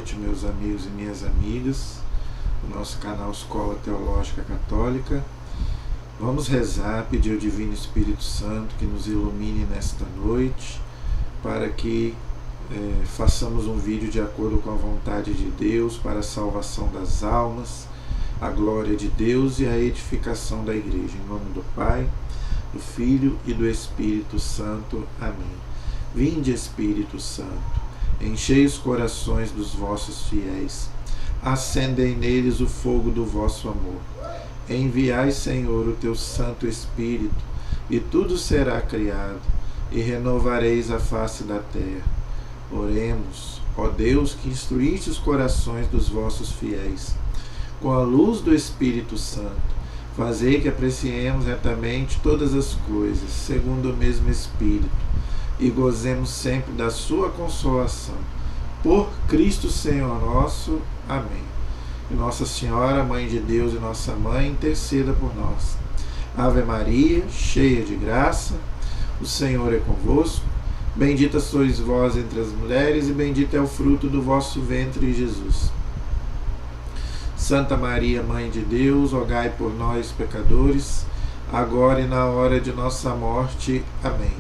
noite, meus amigos e minhas amigas do nosso canal Escola Teológica Católica. Vamos rezar, pedir ao Divino Espírito Santo que nos ilumine nesta noite, para que façamos um vídeo de acordo com a vontade de Deus, para a salvação das almas, a glória de Deus e a edificação da Igreja. Em nome do Pai, do Filho e do Espírito Santo. Amém. Vinde, Espírito Santo, enchei os corações dos vossos fiéis, acendei neles o fogo do vosso amor. Enviai, Senhor, o teu Santo Espírito, e tudo será criado, e renovareis a face da terra. Oremos, ó Deus, que instruíste os corações dos vossos fiéis, com a luz do Espírito Santo, fazei que apreciemos retamente todas as coisas, segundo o mesmo Espírito, e gozemos sempre da sua consolação. Por Cristo Senhor nosso. Amém. E Nossa Senhora, Mãe de Deus e nossa Mãe, interceda por nós. Ave Maria, cheia de graça, o Senhor é convosco. Bendita sois vós entre as mulheres, e bendito é o fruto do vosso ventre, Jesus. Santa Maria, Mãe de Deus, rogai por nós, pecadores, agora e na hora de nossa morte. Amém.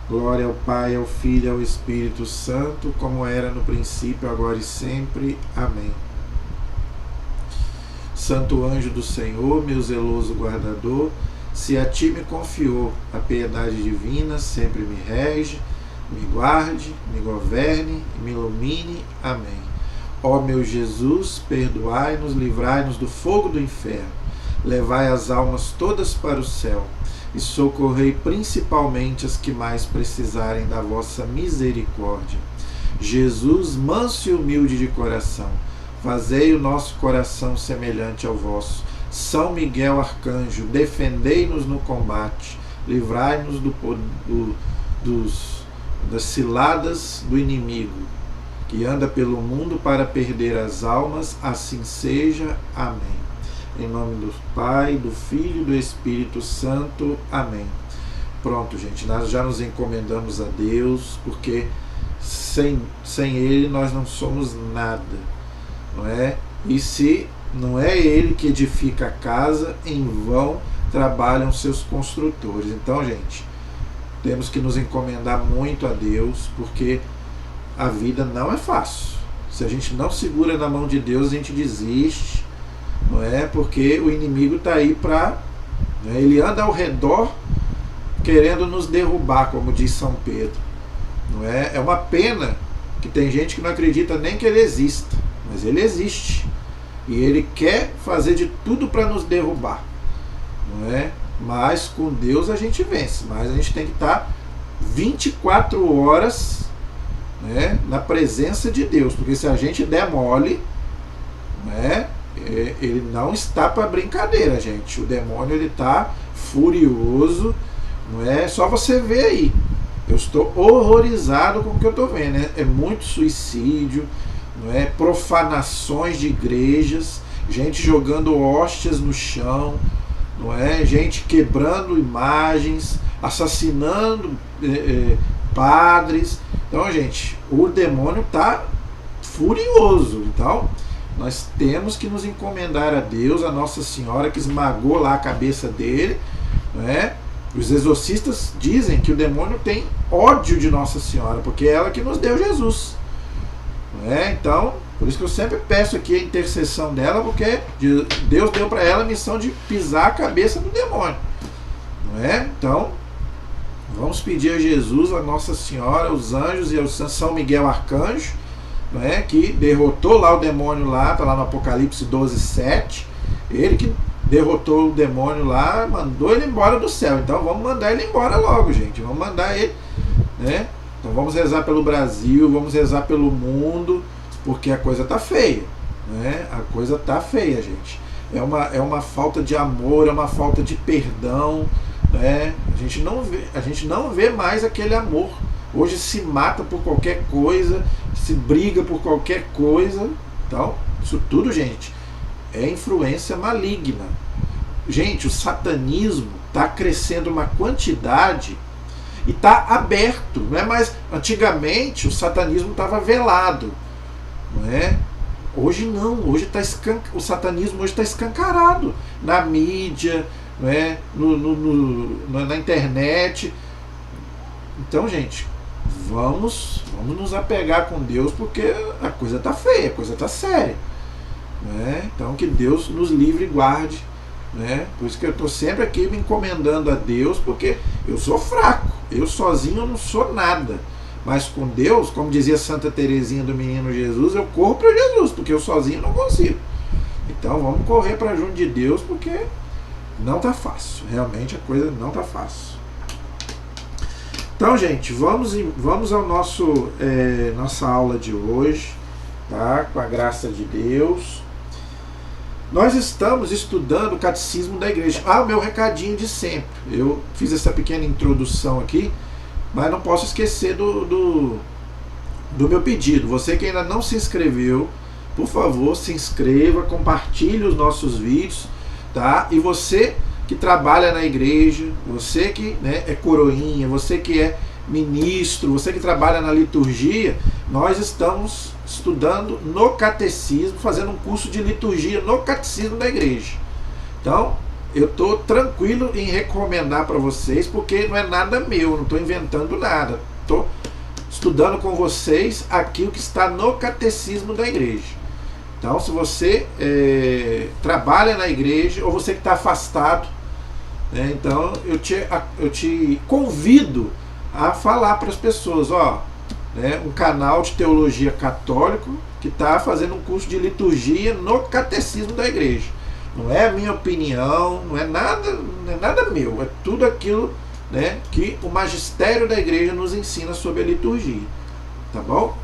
Glória ao Pai, ao Filho e ao Espírito Santo, como era no princípio, agora e sempre. Amém. Santo anjo do Senhor, meu zeloso guardador, se a ti me confiou a piedade divina, sempre me rege, me guarde, me governe e me ilumine. Amém. Ó meu Jesus, perdoai-nos, livrai-nos do fogo do inferno, levai as almas todas para o céu, e socorrei principalmente as que mais precisarem da vossa misericórdia. Jesus, manso e humilde de coração, fazei o nosso coração semelhante ao vosso. São Miguel Arcanjo, defendei-nos no combate, livrai-nos das ciladas do inimigo, que anda pelo mundo para perder as almas. Assim seja. Amém. Em nome do Pai, do Filho e do Espírito Santo. Amém. Pronto, gente, nós já nos encomendamos a Deus, porque sem Ele nós não somos nada, não é? E se não é Ele que edifica a casa, em vão trabalham seus construtores. Então, gente, temos que nos encomendar muito a Deus, porque a vida não é fácil. Se a gente não segura na mão de Deus, a gente desiste, não é? Porque o inimigo está aí para... ele anda ao redor querendo nos derrubar, como diz São Pedro, não é? É uma pena que tem gente que não acredita nem que ele exista, mas ele existe, e ele quer fazer de tudo para nos derrubar, não é? Mas com Deus a gente vence, mas a gente tem que estar 24 horas, né, na presença de Deus, porque se a gente der mole, né, ele não está para brincadeira, gente. O demônio, ele está furioso, não é? Só você ver aí. Eu estou horrorizado com o que eu estou vendo, né? É muito suicídio, não é? Profanações de igrejas, gente jogando hóstias no chão, não é? Gente quebrando imagens, assassinando padres. Então, gente, o demônio está furioso. Então, nós temos que nos encomendar a Deus, a Nossa Senhora, que esmagou lá a cabeça dele, né? Os exorcistas dizem que o demônio tem ódio de Nossa Senhora, porque é ela que nos deu Jesus, né? Então, por isso que eu sempre peço aqui a intercessão dela, porque Deus deu para ela a missão de pisar a cabeça do demônio, não é? Então, vamos pedir a Jesus, a Nossa Senhora, os anjos e ao São Miguel Arcanjo, não é? Que derrotou lá o demônio lá, está lá no Apocalipse 12:7, ele que derrotou o demônio lá, mandou ele embora do céu. Então vamos mandar ele embora logo, gente, vamos mandar ele, né? Então vamos rezar pelo Brasil, vamos rezar pelo mundo, porque a coisa está feia, né? A coisa está feia, gente. É uma falta de amor, é uma falta de perdão, né? A gente não vê mais aquele amor. Hoje se mata por qualquer coisa, se briga por qualquer coisa. Então, isso tudo, gente, é influência maligna. Gente, o satanismo está crescendo uma quantidade e está aberto, não é mais. Antigamente o satanismo estava velado, não é? Hoje não, hoje o satanismo hoje está escancarado na mídia, né? Na internet. Então, gente, vamos nos apegar com Deus, porque a coisa está feia, a coisa está séria, né? Então, que Deus nos livre e guarde, né? Por isso que eu estou sempre aqui me encomendando a Deus, porque eu sou fraco, eu sozinho eu não sou nada. Mas com Deus, como dizia Santa Teresinha do Menino Jesus, eu corro para Jesus, porque eu sozinho não consigo. Então vamos correr para junto de Deus, porque não está fácil. Realmente a coisa não está fácil. Então, gente, vamos ao nossa aula de hoje, tá? Com a graça de Deus. Nós estamos estudando o Catecismo da Igreja. O meu recadinho de sempre. Eu fiz essa pequena introdução aqui, mas não posso esquecer do meu pedido. Você que ainda não se inscreveu, por favor, se inscreva, compartilhe os nossos vídeos, tá? E você que trabalha na igreja, você que, né, é coroinha, você que é ministro, você que trabalha na liturgia, nós estamos estudando no catecismo, fazendo um curso de liturgia no catecismo da igreja. Então, eu estou tranquilo em recomendar para vocês, porque não é nada meu, não estou inventando nada. Estou estudando com vocês aqui o que está no catecismo da igreja. Então, se você trabalha na igreja, ou você que está afastado, né, então eu te convido a falar para as pessoas, né, um canal de teologia católico que está fazendo um curso de liturgia no catecismo da igreja. Não é a minha opinião, não é nada meu, é tudo aquilo, né, que o magistério da igreja nos ensina sobre a liturgia. Tá bom?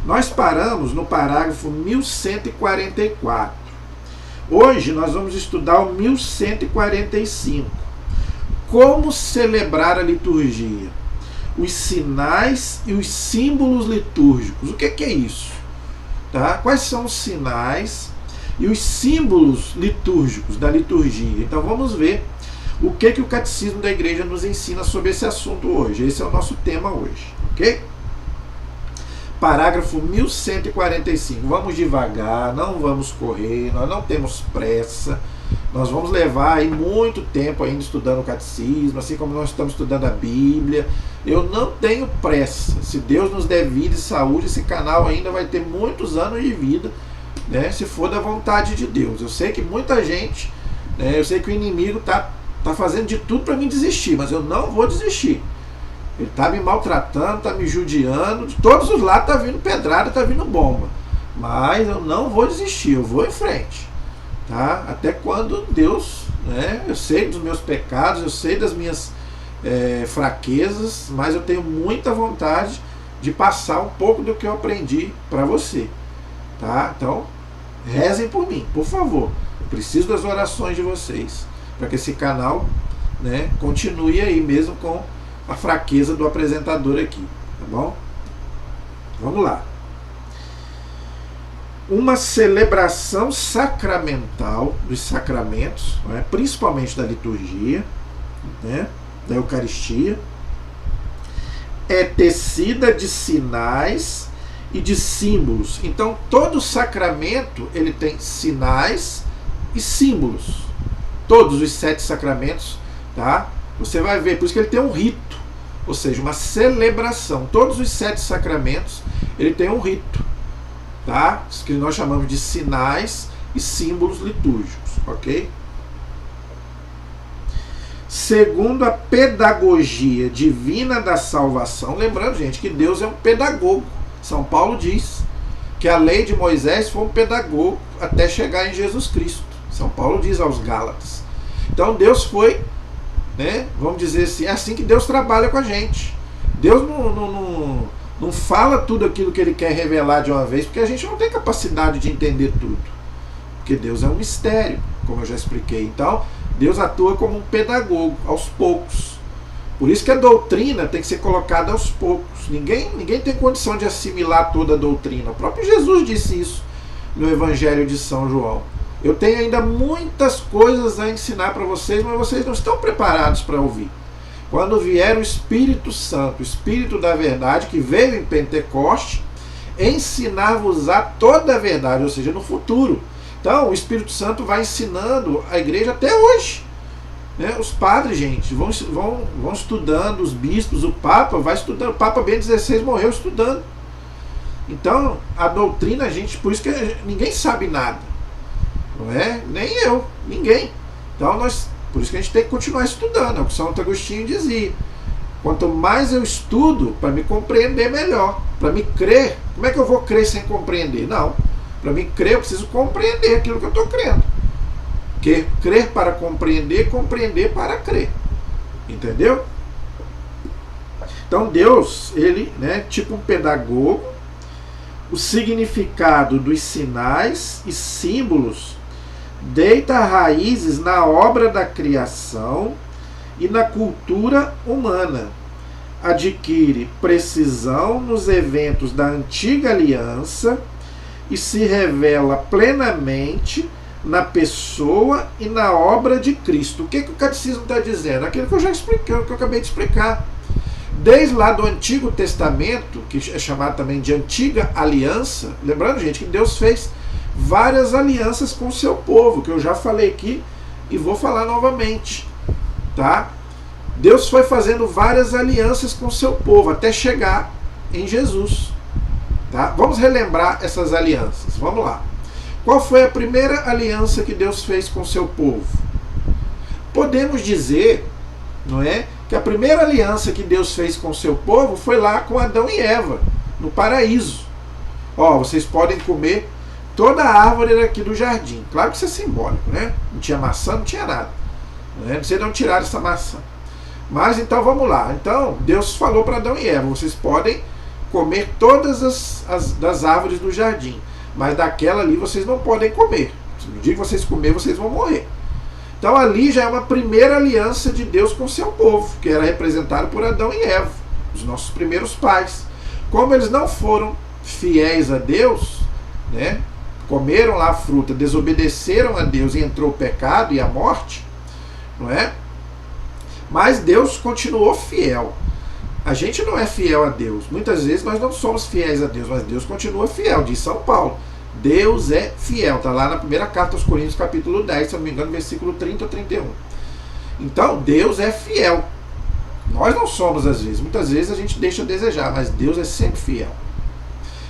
Nós paramos no parágrafo 1144. Hoje nós vamos estudar o 1145. Como celebrar a liturgia? Os sinais e os símbolos litúrgicos. O que é isso? Tá? Quais são os sinais e os símbolos litúrgicos da liturgia? Então vamos ver o que o Catecismo da Igreja nos ensina sobre esse assunto hoje. Esse é o nosso tema hoje, ok? Parágrafo 1145. Vamos devagar, não vamos correr, nós não temos pressa. Nós vamos levar aí muito tempo ainda estudando o catecismo, assim como nós estamos estudando a Bíblia. Eu não tenho pressa. Se Deus nos der vida e saúde, esse canal ainda vai ter muitos anos de vida, né, se for da vontade de Deus. Eu sei que muita gente, né, eu sei que o inimigo tá fazendo de tudo para mim desistir, mas eu não vou desistir. Ele está me maltratando, está me judiando, de todos os lados está vindo pedrada, está vindo bomba. Mas eu não vou desistir, eu vou em frente. Tá? Até quando Deus, né, eu sei dos meus pecados, eu sei das minhas fraquezas, mas eu tenho muita vontade de passar um pouco do que eu aprendi para você. Tá? Então, rezem por mim, por favor. Eu preciso das orações de vocês, para que esse canal, né, continue aí mesmo com a fraqueza do apresentador aqui, tá bom? Vamos lá. Uma celebração sacramental dos sacramentos, né, principalmente da liturgia, né, da Eucaristia, é tecida de sinais e de símbolos. Então, todo sacramento ele tem sinais e símbolos. Todos os 7 sacramentos, tá? Você vai ver, por isso que ele tem um rito, ou seja, uma celebração. Todos os 7 sacramentos, ele tem um rito, tá? Isso que nós chamamos de sinais e símbolos litúrgicos, ok? Segundo a pedagogia divina da salvação, lembrando, gente, que Deus é um pedagogo. São Paulo diz que a lei de Moisés foi um pedagogo até chegar em Jesus Cristo. São Paulo diz aos Gálatas. Então Deus foi, né, vamos dizer assim, é assim que Deus trabalha com a gente. Deus não fala tudo aquilo que Ele quer revelar de uma vez, porque a gente não tem capacidade de entender tudo. Porque Deus é um mistério, como eu já expliquei. Então, Deus atua como um pedagogo, aos poucos. Por isso que a doutrina tem que ser colocada aos poucos. Ninguém tem condição de assimilar toda a doutrina. O próprio Jesus disse isso no Evangelho de São João. Eu tenho ainda muitas coisas a ensinar para vocês, mas vocês não estão preparados para ouvir. Quando vier o Espírito Santo, o Espírito da verdade, que veio em Pentecoste, ensinar-vos a toda a verdade, ou seja, no futuro. Então, o Espírito Santo vai ensinando a igreja até hoje. Né? Os padres, gente, vão estudando, os bispos, o Papa vai estudando. O Papa Bento XVI morreu estudando. Então, a doutrina, gente, por isso que ninguém sabe nada. Não é? Nem eu, ninguém. Então, por isso que a gente tem que continuar estudando. É o que Santo Agostinho dizia. Quanto mais eu estudo, para me compreender melhor, para me crer. Como é que eu vou crer sem compreender? Não. Para me crer, eu preciso compreender aquilo que eu estou crendo. Porque crer para compreender, compreender para crer. Entendeu? Então Deus, ele, né, tipo um pedagogo, o significado dos sinais e símbolos deita raízes na obra da criação e na cultura humana. Adquire precisão nos eventos da antiga aliança e se revela plenamente na pessoa e na obra de Cristo. O que o catecismo está dizendo? Aquilo que eu já expliquei, que eu acabei de explicar. Desde lá do Antigo Testamento, que é chamado também de Antiga Aliança, lembrando, gente, que Deus fez várias alianças com o seu povo, que eu já falei aqui e vou falar novamente, tá? Deus foi fazendo várias alianças com o seu povo até chegar em Jesus, tá? Vamos relembrar essas alianças, vamos lá. Qual foi a primeira aliança que Deus fez com o seu povo? Podemos dizer, não é, que a primeira aliança que Deus fez com o seu povo foi lá com Adão e Eva, no paraíso. Ó, vocês podem comer toda a árvore aqui do jardim. Claro que isso é simbólico, né? Não tinha maçã, não tinha nada. Vocês não tiraram essa maçã. Mas então vamos lá. Então Deus falou para Adão e Eva: vocês podem comer todas das árvores do jardim, mas daquela ali vocês não podem comer. No dia que vocês comerem, vocês vão morrer. Então ali já é uma primeira aliança de Deus com o seu povo, que era representado por Adão e Eva, os nossos primeiros pais. Como eles não foram fiéis a Deus, né, comeram lá a fruta, desobedeceram a Deus e entrou o pecado e a morte, não é? Mas Deus continuou fiel. A gente não é fiel a Deus. Muitas vezes nós não somos fiéis a Deus, mas Deus continua fiel, diz São Paulo. Deus é fiel, está lá na primeira carta aos Coríntios, capítulo 10, se não me engano, versículo 30 ou 31. Então, Deus é fiel. Nós não somos, às vezes. Muitas vezes a gente deixa a desejar, mas Deus é sempre fiel.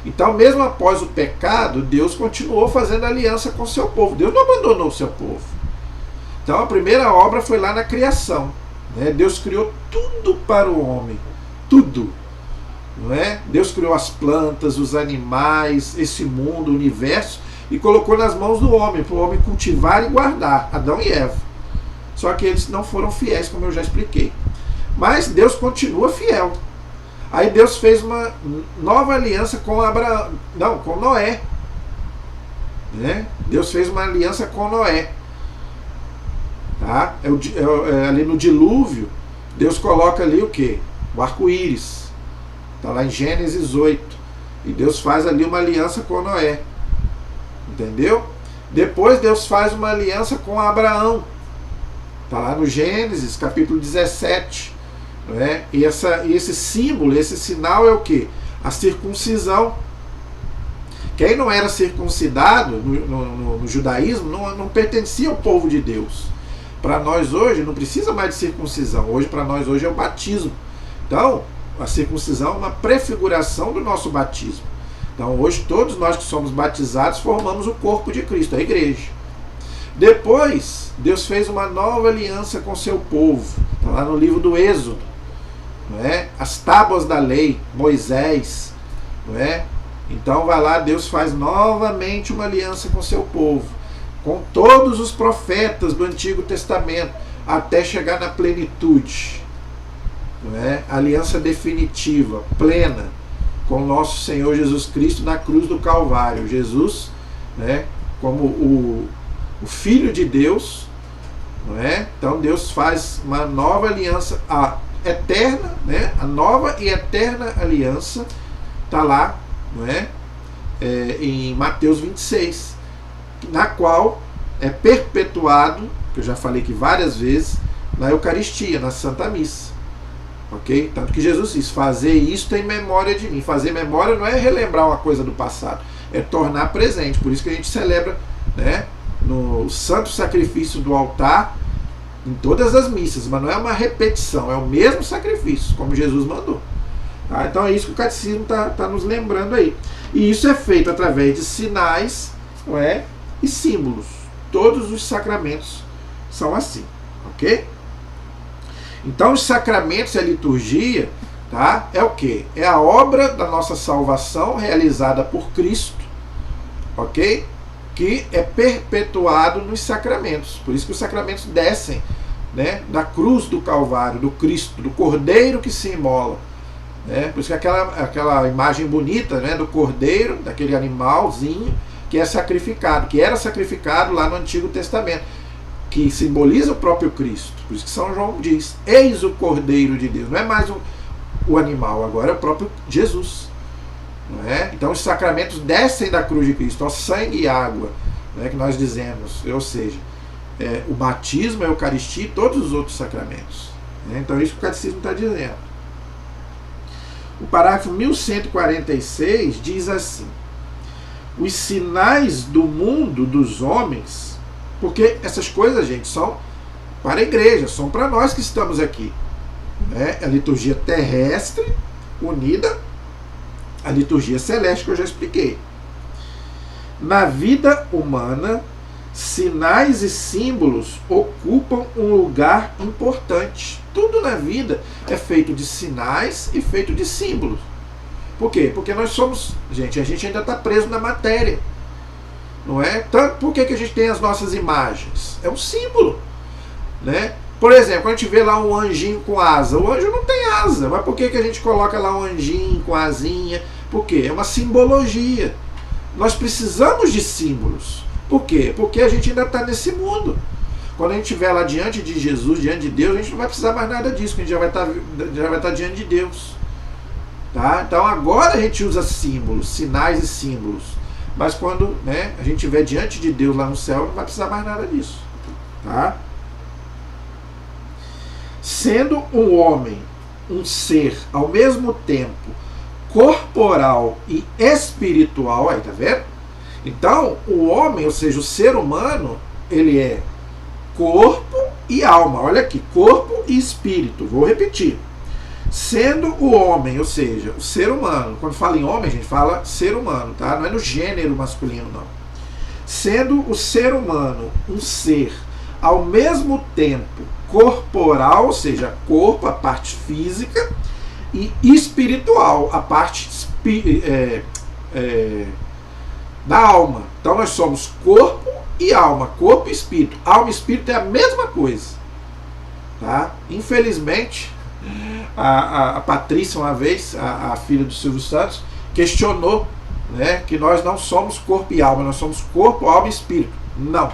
Então, mesmo após o pecado, Deus continuou fazendo aliança com o seu povo. Deus não abandonou o seu povo. Então, a primeira obra foi lá na criação. Né? Deus criou tudo para o homem. Tudo. Não é? Deus criou as plantas, os animais, esse mundo, o universo, e colocou nas mãos do homem, para o homem cultivar e guardar, Adão e Eva. Só que eles não foram fiéis, como eu já expliquei. Mas Deus continua fiel. Aí Deus fez uma nova aliança com com Noé. Né? Deus fez uma aliança com Noé. Tá? Ali no dilúvio, Deus coloca ali o quê? O arco-íris. Está lá em Gênesis 8. E Deus faz ali uma aliança com Noé. Entendeu? Depois Deus faz uma aliança com Abraão. Está lá no Gênesis, capítulo 17. Não é? E esse símbolo, esse sinal é o quê? A circuncisão. Quem não era circuncidado no judaísmo não pertencia ao povo de Deus. Para nós hoje não precisa mais de circuncisão. Hoje, para nós hoje é o batismo. Então, a circuncisão é uma prefiguração do nosso batismo. Então hoje todos nós que somos batizados formamos o corpo de Cristo, a igreja. Depois Deus fez uma nova aliança com o seu povo. Está lá no livro do Êxodo, não é? As tábuas da lei, Moisés, não é? Então vai lá, Deus faz novamente uma aliança com o seu povo, com todos os profetas do Antigo Testamento, até chegar na plenitude. Não é? Aliança definitiva, plena, com o nosso Senhor Jesus Cristo na cruz do Calvário. Jesus, né, como o Filho de Deus, não é? Então Deus faz uma nova aliança, a eterna, né, a nova e eterna aliança, está lá, não é? Em Mateus 26, na qual é perpetuado, que eu já falei aqui várias vezes, na Eucaristia, na Santa Missa. Ok? Tanto que Jesus diz, fazer isto em memória de mim. Fazer memória não é relembrar uma coisa do passado, é tornar presente. Por isso que a gente celebra, né, no santo sacrifício do altar, em todas as missas, mas não é uma repetição, é o mesmo sacrifício, como Jesus mandou. Tá? Então é isso que o catecismo está nos lembrando aí. E isso é feito através de sinais, não é, e símbolos. Todos os sacramentos são assim, ok? Então os sacramentos e a liturgia, tá, é o quê? É a obra da nossa salvação realizada por Cristo, ok? Que é perpetuado nos sacramentos. Por isso que os sacramentos descem, né, da cruz do Calvário, do Cristo, do Cordeiro que se imola. Né? Por isso que aquela imagem bonita, né, do Cordeiro, daquele animalzinho que é sacrificado, que era sacrificado lá no Antigo Testamento, que simboliza o próprio Cristo. Por isso que São João diz, eis o Cordeiro de Deus. Não é mais o animal, agora é o próprio Jesus. Não é? Então os sacramentos descem da cruz de Cristo, ó, sangue e água, né, que nós dizemos, ou seja, o batismo, a Eucaristia e todos os outros sacramentos. Né? Então é isso que o catecismo está dizendo. O parágrafo 1146 diz assim: os sinais do mundo dos homens, porque essas coisas, gente, são para a igreja, são para nós que estamos aqui. Né? A liturgia terrestre unida à liturgia celeste, que eu já expliquei. Na vida humana, sinais e símbolos ocupam um lugar importante. Tudo na vida é feito de sinais e feito de símbolos. Por quê? Porque nós somos, gente, a gente ainda está preso na matéria. Não é? Tanto, por que a gente tem as nossas imagens? É um símbolo. Né? Por exemplo, quando a gente vê lá um anjinho com asa, o anjo não tem asa, mas por que a gente coloca lá um anjinho com asinha? Por quê? É uma simbologia. Nós precisamos de símbolos. Por quê? Porque a gente ainda está nesse mundo. Quando a gente estiver lá diante de Jesus, diante de Deus, a gente não vai precisar mais nada disso, porque a gente já vai estar diante de Deus. Tá? Então agora a gente usa símbolos, sinais e símbolos. Mas quando, né, a gente estiver diante de Deus lá no céu, não vai precisar mais nada disso. Tá? Sendo um homem um ser ao mesmo tempo corporal e espiritual, aí tá vendo? Então o homem, ou seja, o ser humano, ele é corpo e alma. Olha aqui, corpo e espírito. Vou repetir. Sendo o homem, ou seja, o ser humano, quando fala em homem, a gente fala ser humano, tá? Não é no gênero masculino, não. Sendo o ser humano um ser ao mesmo tempo corporal, ou seja, corpo, a parte física, e espiritual, a parte da alma. Então nós somos corpo e alma, corpo e espírito. Alma e espírito é a mesma coisa. Tá? Infelizmente, a Patrícia, uma vez, a filha do Silvio Santos, questionou, né, que nós não somos corpo e alma, nós somos corpo, alma e espírito. Não.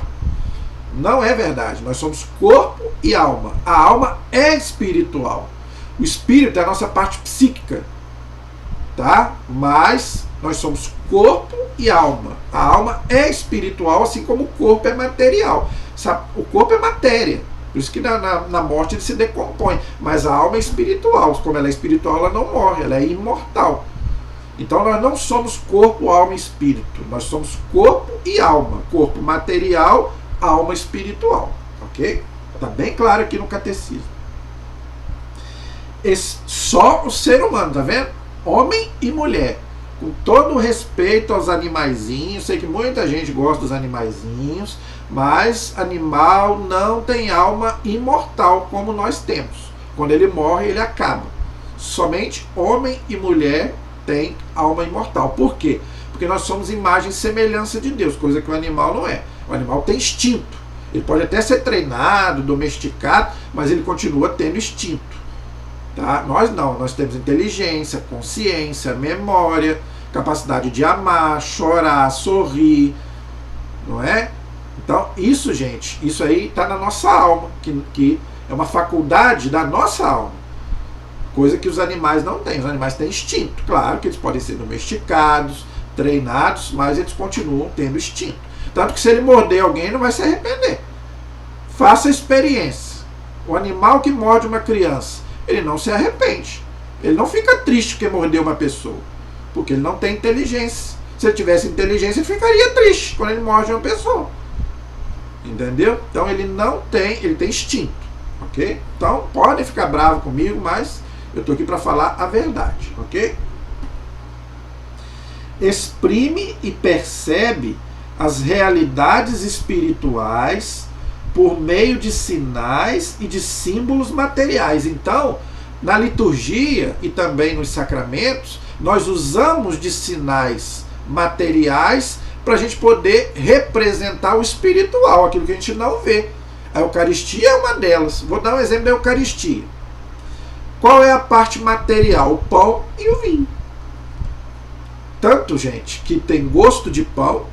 Não é verdade. Nós somos corpo e alma. A alma é espiritual. O espírito é a nossa parte psíquica. Tá? Mas nós somos corpo e alma. A alma é espiritual, assim como o corpo é material. O corpo é matéria. Por isso que na morte ele se decompõe. Mas a alma é espiritual. Como ela é espiritual, ela não morre. Ela é imortal. Então nós não somos corpo, alma e espírito. Nós somos corpo e alma. Corpo material, alma espiritual. Ok? Está bem claro aqui no catecismo. Só o ser humano, tá vendo? Homem e mulher. Com todo o respeito aos animaizinhos. Sei que muita gente gosta dos animaizinhos. Mas animal não tem alma imortal como nós temos. Quando ele morre, ele acaba. Somente homem e mulher têm alma imortal. Por quê? Porque nós somos imagem e semelhança de Deus, coisa que o animal não é. O animal tem instinto. Ele pode até ser treinado, domesticado, mas ele continua tendo instinto. Tá? Nós não. Nós temos inteligência, consciência, memória, capacidade de amar, chorar, sorrir. Não é? Então, isso, gente, isso aí está na nossa alma, que é uma faculdade da nossa alma. Coisa que os animais não têm. Os animais têm instinto. Claro que eles podem ser domesticados, treinados, mas eles continuam tendo instinto. Tanto que se ele morder alguém, não vai se arrepender. Faça a experiência. O animal que morde uma criança, ele não se arrepende. Ele não fica triste porque mordeu uma pessoa, porque ele não tem inteligência. Se ele tivesse inteligência, ele ficaria triste quando ele morde uma pessoa. Entendeu? Então ele não tem, ele tem instinto, ok? Então podem ficar bravos comigo, mas eu estou aqui para falar a verdade, ok? Exprime e percebe as realidades espirituais por meio de sinais e de símbolos materiais. Então, na liturgia e também nos sacramentos, nós usamos de sinais materiais para a gente poder representar o espiritual, aquilo que a gente não vê. A Eucaristia é uma delas. Vou dar um exemplo da Eucaristia. Qual é a parte material? O pão e o vinho. Tanto, gente, que tem gosto de pão,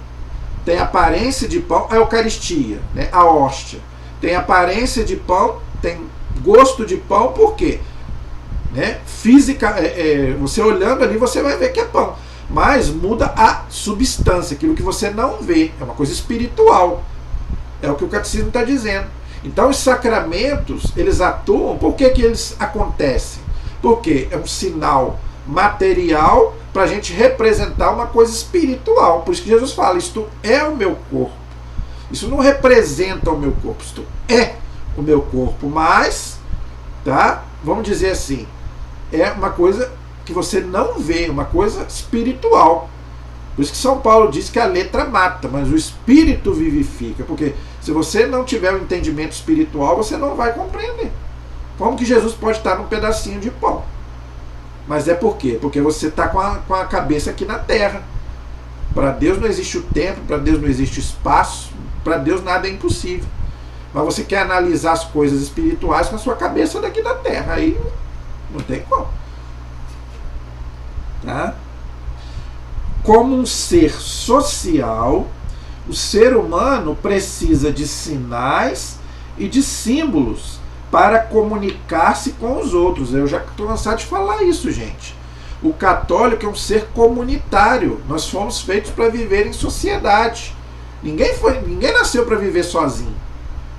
tem aparência de pão, a Eucaristia, né? A hóstia. Tem aparência de pão, tem gosto de pão, por quê? Né? Física, você olhando ali, você vai ver que é pão. Mas muda a substância, aquilo que você não vê. É uma coisa espiritual. É o que o catecismo está dizendo. Então os sacramentos, eles atuam. Por que eles acontecem? Porque é um sinal material para a gente representar uma coisa espiritual. Por isso que Jesus fala, isto é o meu corpo. Isso não representa o meu corpo, isto é o meu corpo. Mas, tá? Vamos dizer assim, é uma coisa que você não vê, uma coisa espiritual. Por isso que São Paulo diz que a letra mata, mas o espírito vivifica. Porque se você não tiver o entendimento espiritual, você não vai compreender. Como que Jesus pode estar num pedacinho de pão? Mas é por quê? Porque você está com a cabeça aqui na terra. Para Deus não existe o tempo, para Deus não existe espaço, para Deus nada é impossível. Mas você quer analisar as coisas espirituais com a sua cabeça daqui da terra. Aí não tem como. Tá? Como um ser social, o ser humano precisa de sinais e de símbolos para comunicar-se com os outros. Eu já estou cansado de falar isso, gente. O católico é um ser comunitário. Nós fomos feitos para viver em sociedade. Ninguém nasceu para viver sozinho.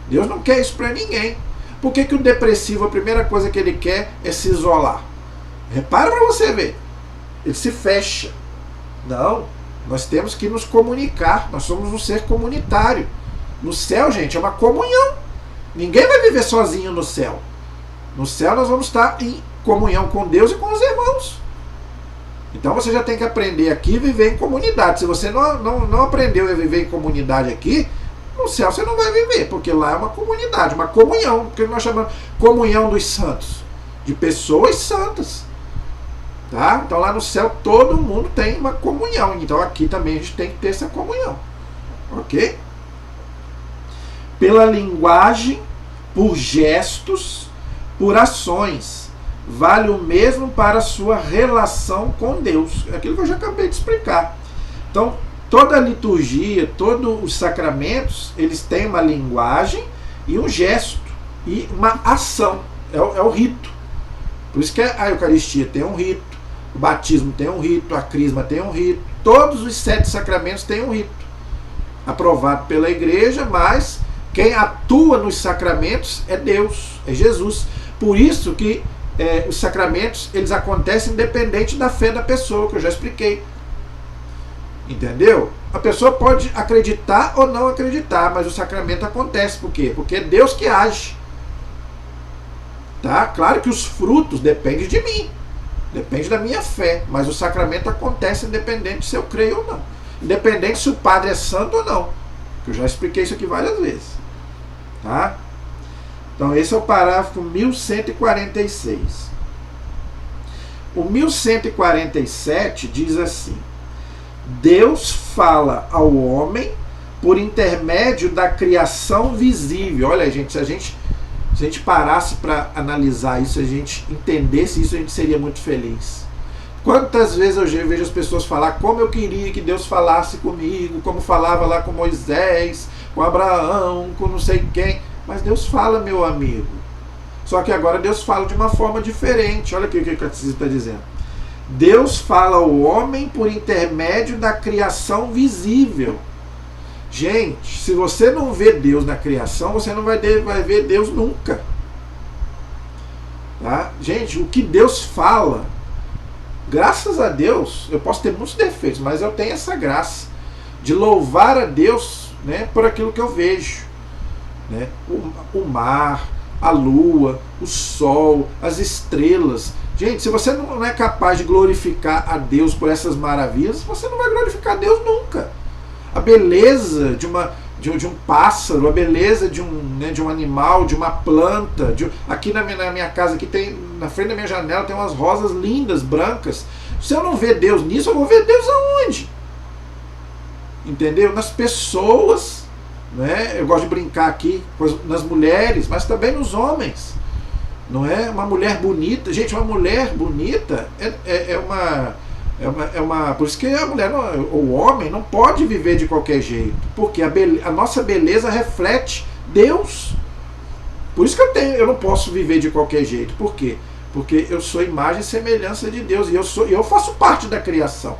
Deus não quer isso para ninguém. Por que o depressivo, a primeira coisa que ele quer é se isolar? Repara para você ver. Ele se fecha. Não, nós temos que nos comunicar. Nós somos um ser comunitário. No céu, gente, é uma comunhão. Ninguém vai viver sozinho no céu. No céu nós vamos estar em comunhão com Deus e com os irmãos. Então você já tem que aprender aqui a viver em comunidade. Se você não aprendeu a viver em comunidade aqui, no céu você não vai viver, porque lá é uma comunidade, uma comunhão, que nós chamamos comunhão dos santos, de pessoas santas. Tá? Então lá no céu todo mundo tem uma comunhão. Então aqui também a gente tem que ter essa comunhão. Ok? Pela linguagem, por gestos, por ações. Vale o mesmo para a sua relação com Deus. É aquilo que eu já acabei de explicar. Então, toda a liturgia, todos os sacramentos, eles têm uma linguagem e um gesto e uma ação. É o rito. Por isso que a Eucaristia tem um rito, o batismo tem um rito, a crisma tem um rito, todos os 7 sacramentos têm um rito. Aprovado pela igreja, mas quem atua nos sacramentos é Deus, é Jesus. Por isso que os sacramentos, eles acontecem independente da fé da pessoa, que eu já expliquei. Entendeu? A pessoa pode acreditar ou não acreditar, mas o sacramento acontece. Por quê? Porque é Deus que age. Tá? Claro que os frutos dependem de mim, depende da minha fé, mas o sacramento acontece independente se eu creio ou não, independente se o padre é santo ou não, que eu já expliquei isso aqui várias vezes. Tá? Então esse é o parágrafo 1146. O 1147 diz assim: Deus fala ao homem por intermédio da criação visível. Olha, gente, se a gente parasse para analisar isso, se a gente entendesse isso, a gente seria muito feliz. Quantas vezes eu vejo as pessoas falar como eu queria que Deus falasse comigo, como falava lá com Moisés, com Abraão, com não sei quem. Mas Deus fala, meu amigo. Só que agora Deus fala de uma forma diferente. Olha aqui o que o catecismo está dizendo. Deus fala ao homem por intermédio da criação visível. Gente, se você não vê Deus na criação, você não vai ver Deus nunca. Tá? Gente, o que Deus fala, graças a Deus, eu posso ter muitos defeitos, mas eu tenho essa graça de louvar a Deus, né, por aquilo que eu vejo. Né? O mar, a lua, o sol, as estrelas. Gente, se você não é capaz de glorificar a Deus por essas maravilhas, você não vai glorificar a Deus nunca. A beleza de um pássaro, a beleza de um animal, de uma planta. Aqui na minha casa, aqui tem, na frente da minha janela, tem umas rosas lindas, brancas. Se eu não ver Deus nisso, eu vou ver Deus aonde? Entendeu? Nas pessoas, né? Eu gosto de brincar aqui nas mulheres, mas também nos homens. Não é? Uma mulher bonita. Gente, uma mulher bonita é uma. Por isso que a mulher, o homem, não pode viver de qualquer jeito. Porque a nossa beleza reflete Deus. Por isso que eu não posso viver de qualquer jeito. Por quê? Porque eu sou imagem e semelhança de Deus. E eu faço parte da criação.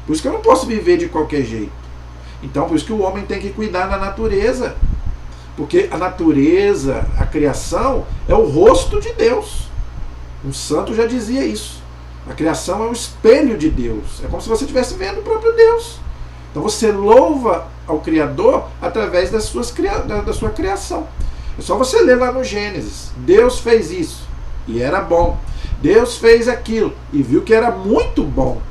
Por isso que eu não posso viver de qualquer jeito. Então, por isso que o homem tem que cuidar da natureza. Porque a natureza, a criação, é o rosto de Deus. Um santo já dizia isso. A criação é um espelho de Deus. É como se você estivesse vendo o próprio Deus. Então você louva ao Criador através da sua criação. É só você ler lá no Gênesis. Deus fez isso e era bom. Deus fez aquilo e viu que era muito bom.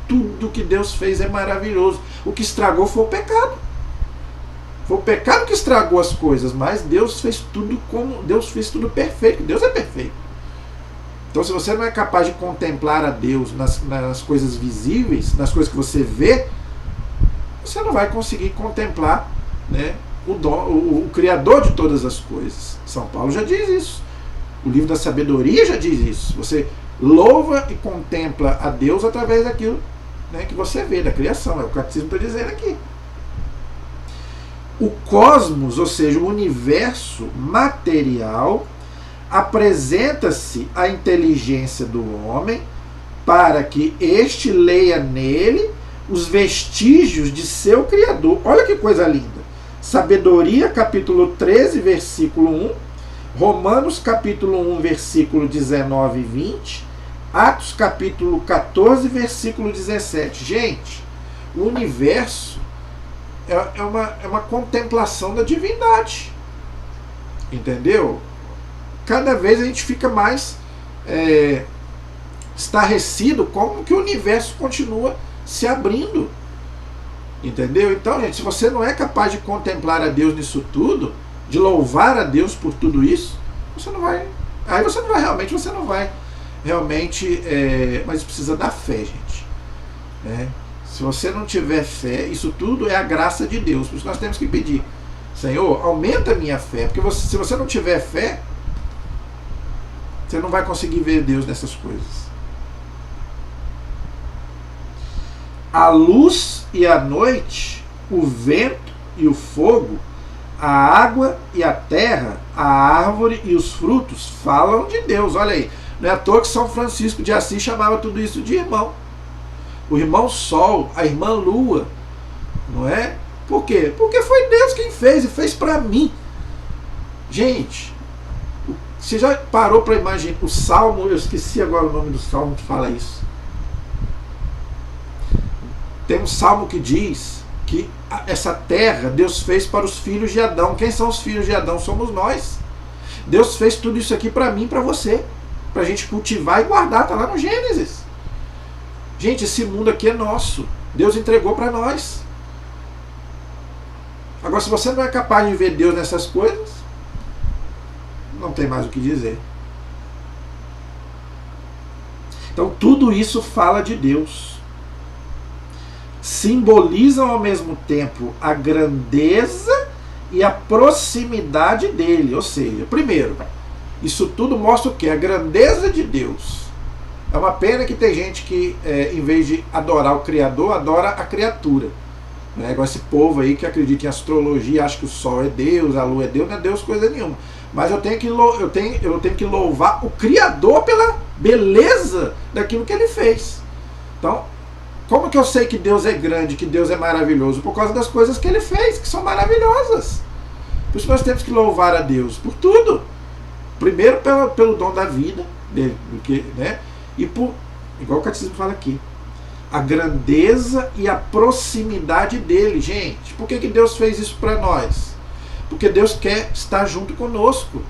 Tudo que Deus fez é maravilhoso. O que estragou foi o pecado. Foi o pecado que estragou as coisas, mas Deus fez tudo perfeito. Deus é perfeito. Então, se você não é capaz de contemplar a Deus nas coisas visíveis, nas coisas que você vê, você não vai conseguir contemplar, né, o Criador de todas as coisas. São Paulo já diz isso. O livro da sabedoria já diz isso. Você louva e contempla a Deus através daquilo, né, que você vê, da criação. É o catecismo está dizendo aqui. O cosmos, ou seja, o universo material, apresenta-se à inteligência do homem para que este leia nele os vestígios de seu Criador. Olha que coisa linda. Sabedoria, capítulo 13, versículo 1. Romanos, capítulo 1, versículo 19 e 20. Atos, capítulo 14, versículo 17. Gente, o universo é uma contemplação da divindade. Entendeu? Cada vez a gente fica mais estarrecido como que o universo continua se abrindo. Entendeu? Então, gente, se você não é capaz de contemplar a Deus nisso tudo, de louvar a Deus por tudo isso, você não vai. Aí você não vai realmente. Mas precisa da fé, gente. Né? Se você não tiver fé, isso tudo é a graça de Deus. Por isso nós temos que pedir: Senhor, aumenta a minha fé. Porque se você não tiver fé, você não vai conseguir ver Deus nessas coisas. A luz e a noite, o vento e o fogo, a água e a terra, a árvore e os frutos falam de Deus. Olha aí, não é à toa que São Francisco de Assis chamava tudo isso de irmão. O irmão Sol, a irmã Lua, não é? Por quê? Porque foi Deus quem fez e fez para mim. Gente, você já parou para imaginar o Salmo? Eu esqueci agora o nome do Salmo que fala isso. Tem um Salmo que diz que essa terra Deus fez para os filhos de Adão. Quem são os filhos de Adão? Somos nós. Deus fez tudo isso aqui para mim e para você, para a gente cultivar e guardar. Está lá no Gênesis. Gente, esse mundo aqui é nosso. Deus entregou para nós. Agora, se você não é capaz de ver Deus nessas coisas, não tem mais o que dizer. Então, tudo isso fala de Deus. Simbolizam ao mesmo tempo a grandeza e a proximidade dele. Ou seja, primeiro, isso tudo mostra o quê? A grandeza de Deus. É uma pena que tem gente que, em vez de adorar o Criador, adora a criatura. Né? Igual esse povo aí que acredita em astrologia, acha que o sol é Deus, a lua é Deus, não é Deus coisa nenhuma. Mas eu tenho que louvar o Criador pela beleza daquilo que ele fez. Então, como que eu sei que Deus é grande, que Deus é maravilhoso? Por causa das coisas que ele fez, que são maravilhosas. Por isso nós temos que louvar a Deus por tudo. Primeiro pelo dom da vida dele, né? E igual o catecismo fala aqui, a grandeza e a proximidade dele. Gente, por que Deus fez isso para nós? Porque Deus quer estar junto conosco.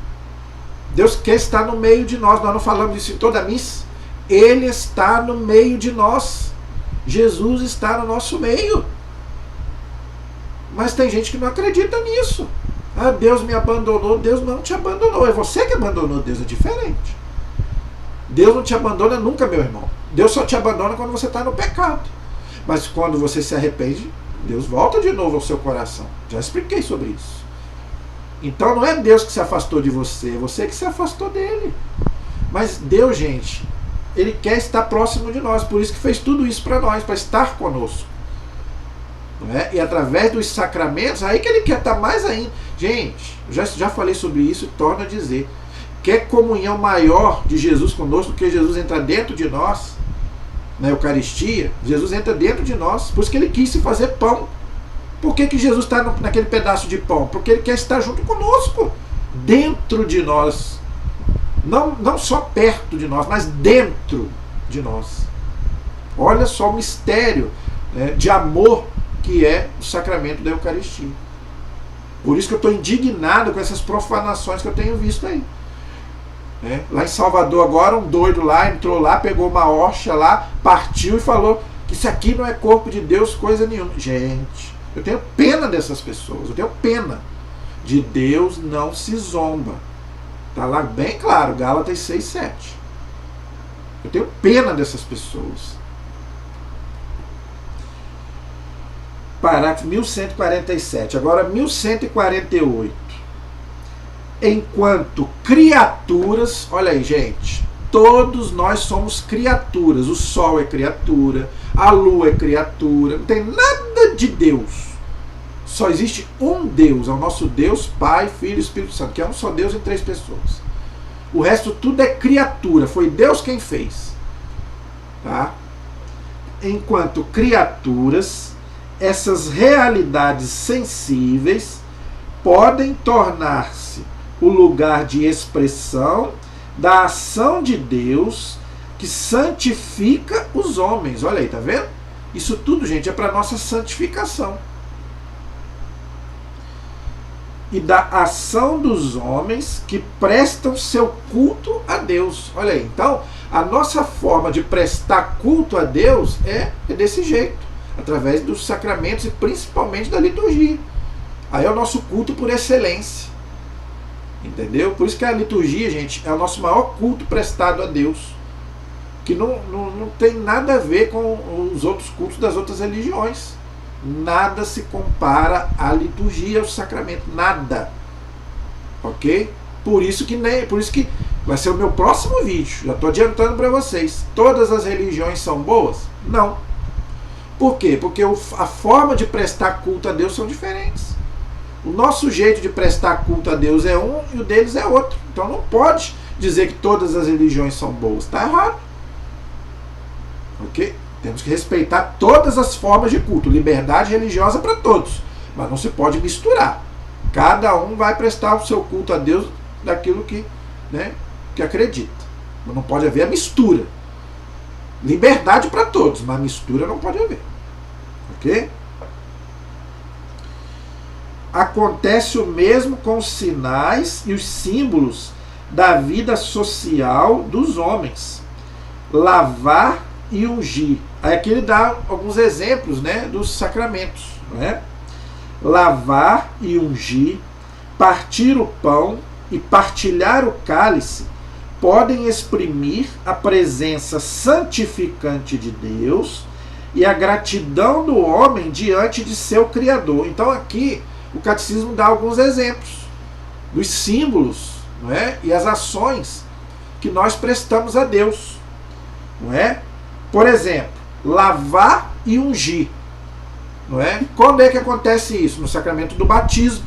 Deus quer estar no meio de nós. Nós não falamos isso em toda a missa. Ele está no meio de nós. Jesus está no nosso meio. Mas tem gente que não acredita nisso. Ah, Deus me abandonou. Deus não te abandonou. É você que abandonou Deus. É diferente. Deus não te abandona nunca, meu irmão. Deus só te abandona quando você está no pecado. Mas quando você se arrepende, Deus volta de novo ao seu coração. Já expliquei sobre isso. Então não é Deus que se afastou de você, é você que se afastou dele. Mas Deus, gente, Ele quer estar próximo de nós, por isso que fez tudo isso para nós, para estar conosco. Não é? E através dos sacramentos, aí que Ele quer estar mais ainda. Gente, já falei sobre isso e torno a dizer. Quer comunhão maior de Jesus conosco do que Jesus entrar dentro de nós, na Eucaristia? Jesus entra dentro de nós, por isso que Ele quis se fazer pão. Por que Jesus está naquele pedaço de pão? Porque Ele quer estar junto conosco, dentro de nós. Não só perto de nós, mas dentro de nós. Olha só o mistério, né, de amor que é o sacramento da Eucaristia. Por isso que eu estou indignado com essas profanações que eu tenho visto aí. Lá em Salvador agora, um doido lá entrou lá, pegou uma hóstia lá, partiu e falou que isso aqui não é corpo de Deus, coisa nenhuma. Gente, eu tenho pena dessas pessoas, eu tenho pena. De Deus não se zomba. Está lá bem claro, Gálatas 6:7. Eu tenho pena dessas pessoas. Parágrafo 1147. Agora 1148. Enquanto criaturas, olha aí, gente, todos nós somos criaturas. O sol é criatura, a lua é criatura, não tem nada de Deus. Só existe um Deus, é o nosso Deus, Pai, Filho e Espírito Santo, que é um só Deus em 3 pessoas. O resto tudo é criatura, foi Deus quem fez. Tá? Enquanto criaturas, essas realidades sensíveis podem tornar-se o lugar de expressão da ação de Deus que santifica os homens. Olha aí, tá vendo? Isso tudo, gente, é para nossa santificação. E da ação dos homens que prestam seu culto a Deus. Olha aí, então, a nossa forma de prestar culto a Deus é desse jeito, através dos sacramentos e principalmente da liturgia. Aí é o nosso culto por excelência. Entendeu? Por isso que a liturgia, gente, é o nosso maior culto prestado a Deus. Que não tem nada a ver com os outros cultos das outras religiões. Nada se compara à liturgia, ao sacramento. Nada. Ok? Por isso que vai ser o meu próximo vídeo. Já estou adiantando para vocês. Todas as religiões são boas? Não. Por quê? Porque a forma de prestar culto a Deus são diferentes. O nosso jeito de prestar culto a Deus é um e o deles é outro. Então não pode dizer que todas as religiões são boas. Está errado. Ok? Temos que respeitar todas as formas de culto. Liberdade religiosa para todos. Mas não se pode misturar. Cada um vai prestar o seu culto a Deus daquilo que acredita. Mas não pode haver a mistura. Liberdade para todos, mas mistura não pode haver. Ok? Acontece o mesmo com os sinais e os símbolos da vida social dos homens. Lavar e ungir. Aí aqui ele dá alguns exemplos, dos sacramentos. Lavar e ungir, partir o pão e partilhar o cálice podem exprimir a presença santificante de Deus e a gratidão do homem diante de seu Criador. Então aqui o catecismo dá alguns exemplos dos símbolos, e as ações que nós prestamos a Deus. Por exemplo, lavar e ungir. Quando é que acontece isso? No sacramento do batismo.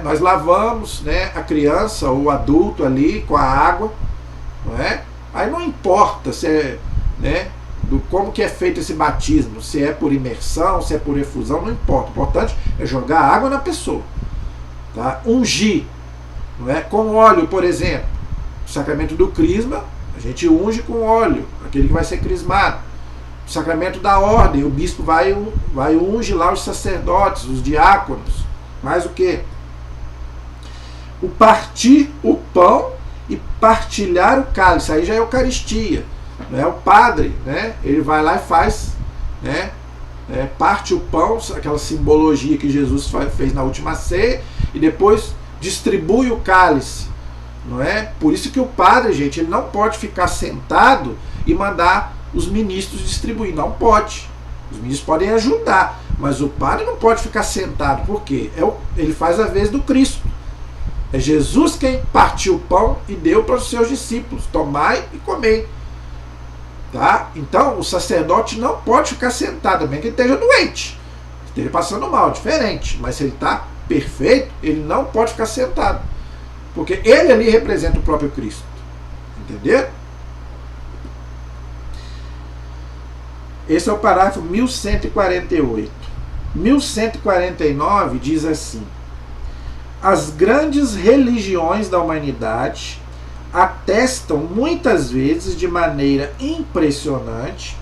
Nós lavamos a criança ou o adulto ali com a água. Aí não importa se é, como que é feito esse batismo, se é por imersão, se é por efusão, não importa. O importante é jogar água na pessoa. Tá? Ungir. não é? Com óleo, por exemplo. O sacramento do crisma, a gente unge com óleo, aquele que vai ser crismado. O sacramento da ordem, o bispo vai unge lá os sacerdotes, os diáconos. Mais o quê? O partir o pão e partilhar o cálice, aí já é Eucaristia, né? O padre, né? Ele vai lá e faz, né? Parte o pão, aquela simbologia que Jesus fez na última ceia, e depois distribui o cálice, não é? Por isso que o padre, gente, ele não pode ficar sentado e mandar os ministros distribuir, não pode. Os ministros podem ajudar, mas o padre não pode ficar sentado, porque ele faz a vez do Cristo. É Jesus quem partiu o pão e deu para os seus discípulos: tomai e comei. Tá? Então o sacerdote não pode ficar sentado, bem que ele esteja doente, esteja passando mal, diferente. Mas se ele está perfeito, ele não pode ficar sentado, porque ele ali representa o próprio Cristo. Entendeu? Esse é o parágrafo 1148. 1149 diz assim: as grandes religiões da humanidade atestam muitas vezes de maneira impressionante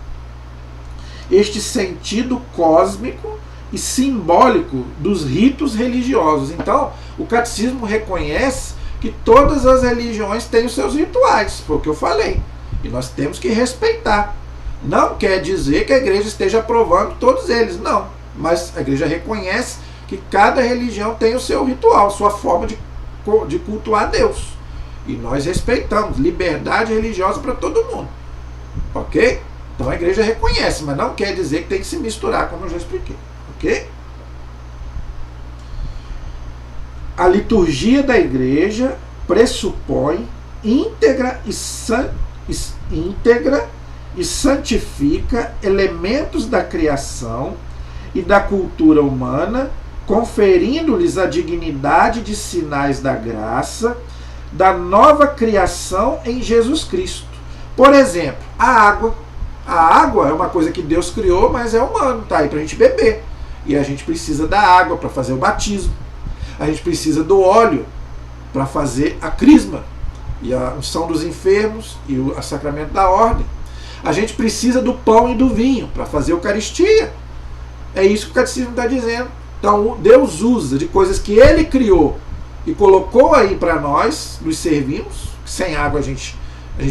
este sentido cósmico e simbólico dos ritos religiosos. Então, o catecismo reconhece que todas as religiões têm os seus rituais, foi o que eu falei, e nós temos que respeitar. Não quer dizer que a igreja esteja aprovando todos eles, não, mas a igreja reconhece que cada religião tem o seu ritual, sua forma de cultuar Deus. E nós respeitamos liberdade religiosa para todo mundo. Ok? Então a igreja reconhece, mas não quer dizer que tem que se misturar, como eu já expliquei. Ok? A liturgia da igreja pressupõe íntegra e santifica elementos da criação e da cultura humana, conferindo-lhes a dignidade de sinais da graça, da nova criação em Jesus Cristo. Por exemplo, a água. A água é uma coisa que Deus criou, mas é humano, tá aí para a gente beber. E a gente precisa da água para fazer o batismo. A gente precisa do óleo para fazer a crisma e a unção dos enfermos e o sacramento da ordem. A gente precisa do pão e do vinho para fazer a Eucaristia. É isso que o catecismo está dizendo. Então Deus usa de coisas que Ele criou e colocou aí para nós, nos servimos. Sem água a gente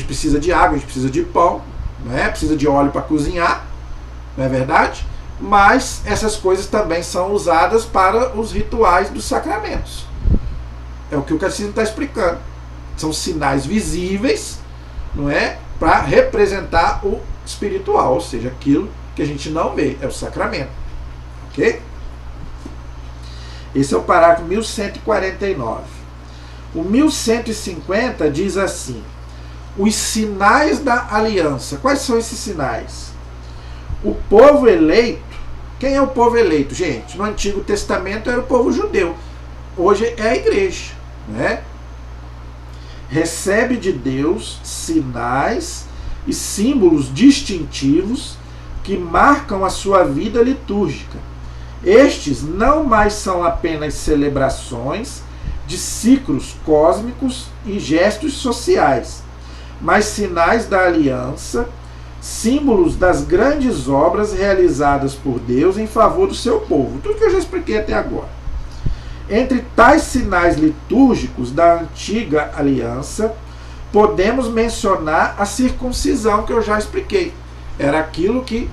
precisa de água, a gente precisa de pão, né? Precisa de óleo para cozinhar, não é verdade? Mas essas coisas também são usadas para os rituais dos sacramentos. É o que o catecismo está explicando. São sinais visíveis, não é? Para representar o espiritual, ou seja, aquilo que a gente não vê, é o sacramento. Ok? Esse é o parágrafo 1149. O 1150 diz assim: os sinais da aliança. Quais são esses sinais? O povo eleito. Quem é o povo eleito? Gente, no Antigo Testamento era o povo judeu. Hoje é a igreja, né? Recebe de Deus sinais e símbolos distintivos que marcam a sua vida litúrgica. Estes não mais são apenas celebrações de ciclos cósmicos e gestos sociais, mas sinais da aliança, símbolos das grandes obras realizadas por Deus em favor do seu povo. Tudo que eu já expliquei até agora. Entre tais sinais litúrgicos da antiga aliança, podemos mencionar a circuncisão, que eu já expliquei. Era aquilo que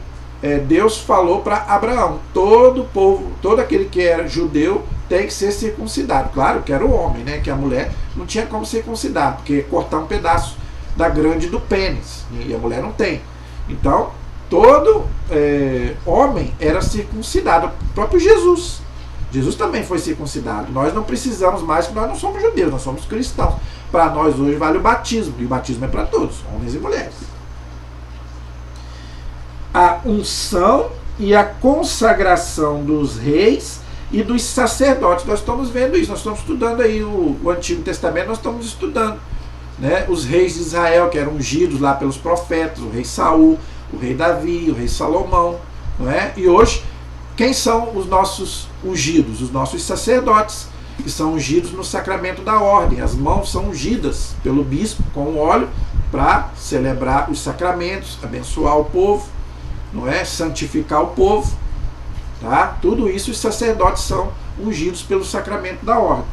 Deus falou para Abraão: todo povo, todo aquele que era judeu tem que ser circuncidado. Claro que era o homem, né? Que a mulher não tinha como circuncidar, porque cortar um pedaço da grande do pênis, e a mulher não tem. Então, todo homem era circuncidado. O próprio Jesus também foi circuncidado. Nós não precisamos mais, porque nós não somos judeus, nós somos cristãos. Para nós hoje vale o batismo, e o batismo é para todos, homens e mulheres. A unção e a consagração dos reis e dos sacerdotes. Nós estamos vendo isso, nós estamos estudando aí o Antigo Testamento, nós estamos estudando, né, os reis de Israel, que eram ungidos lá pelos profetas, o rei Saul, o rei Davi, o rei Salomão, não é? E hoje, quem são os nossos ungidos? Os nossos sacerdotes. que são ungidos no sacramento da ordem. As mãos são ungidas pelo bispo com óleo para celebrar os sacramentos, abençoar o povo, não é? Santificar o povo. Tá? Tudo isso os sacerdotes são ungidos pelo sacramento da ordem.